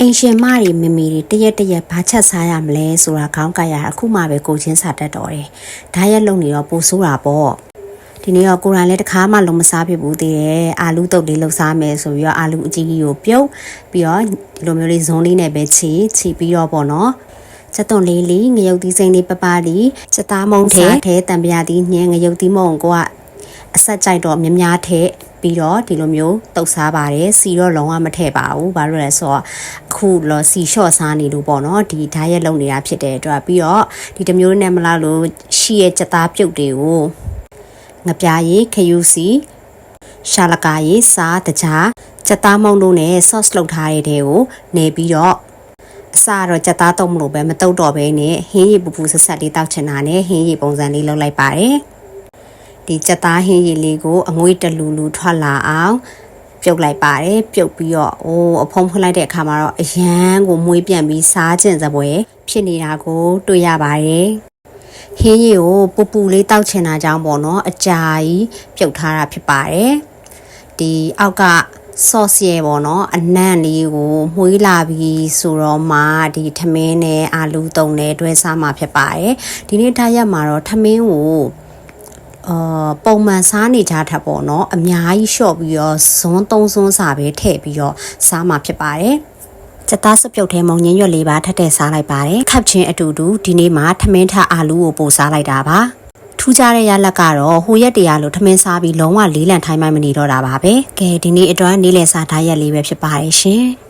အိမ်ရှင်မတွေမမီတွေတရက်ဘာချက်စားရမလဲဆိုတာခေါင်းကရအခုမှပဲကိုချင်းစာတတ်တော်တယ်။ဒါရက်လုံနေတော့ပိုဆိုးတာပေါ့။ဒီနေ့တော့ကိုရန်လည်းတစ်ခါမှလုံးမစားဖြစ်ဘူးသေးတယ်။အာလူတုတ်လေးလှုပ်စားမယ်ဆိုပြီးတော့အာလူအကြီးကြီးကိုပြုတ်ပြီးတော့ဒီလိုမျိုးလေးဇုံးလေးနဲ့ပဲချီပြီးတော့ပေါ့နော်။ချက်သွန်လေးလေးငရုတ်သီးစိမ့်လေးပပလေးချက်သားမုံထဲတံပြားသီးညင်းငရုတ်သီးမုံကိုကအဆက်ကြိုက်တော့များထဲပြီးတော့ဒီလိုမျိုးတုတ်စားပါတယ်စီတော့လုံးဝမထည့်ပါဘူးဘာလို့လဲဆိုတော့အခုလောစီလျှော့စားနေလို့ပေါ့နော်ဒီဓာတ်ရက်လုံနေတာဖြစ်တဲ့အတွက်ပြီးတော့ဒီတမျိုးနဲ့မလားလို့ရှိရဲ့ချက်သားပြုတ်တွေကိုငပြားရည်ခယူစီရှာလကာရည်စားတကြားချက်သားမုံတို့နဲ့ sauce လုပ်ထားတဲ့တဲကိုနေပြီးတော့အစတော့ချက်သားတုံးမလို့ပဲမတုတ်တော့ဘဲနဲ့ဟင်းရည်ပူပူဆက်ဆက်လေးတောက်ချင်တာနဲ့ဟင်းရည်ပုံစံလေးလုပ်လိုက်ပါတယ်ဒီချက်သားဟင်းရည်လေးကိုအငွေ့တလူလူထွက်လာအောင်ပြုတ်လိုက်ပါတယ်ပြုတ်ပြီးတော့အဖုံးဖွင့်လိုက်တဲ့အခါမှာတော့အရန်ကိုမွေးပြန်ပြီးစားခြင်းစပွဲဖြစ်နေတာကိုတွေ့ရပါတယ်ဟင်းရည်ကိုပူပူလေးတောက်ချင်တာကြောင့်ပေါ့နော်အကြာကြီးပြုတ်ထားတာဖြစ်ပါတယ်ဒီအောက်ကsauce ရဲ့ပေါ့နော်အနံ့လေးကိုမွှေးလာပြီးဆိုတော့မှဒီထမင်းနဲ့အာလူတုံနဲ့တွဲစားမှာဖြစ်ပါတယ်ဒီနေ့ထားရက်မှာတော့ထမင်းကိုပုံမှန်စားနေကြတာပေါ့နော်အများကြီးလျှော့ပြီးတော့ဇွန်း3ဇွန်းစာပဲထည့်ပြီးတော့စားမှာဖြစ်ပါတယ်ချက်သားစပြုတ်ထဲမုံညင်းရွက်လေးပါထပ်ထည့်စားလိုက်ပါတယ်ခပ်ချင်းအတူတူဒီနေ့မှာထမင်းထအာလူကိုပို့စားလိုက်တာပါထူးခြားတဲ့ရလက်ကတော့ဟိုရက်တရားလို့ထမင်းစားပြီးလုံးဝလေးလံထိုင်းမှမနေတော့တာပါပဲကဲဒီနေ့အတွက်နေ့လည်စာဓာတ်ရက်လေးပဲဖြစ်ပါတယ်ရှင်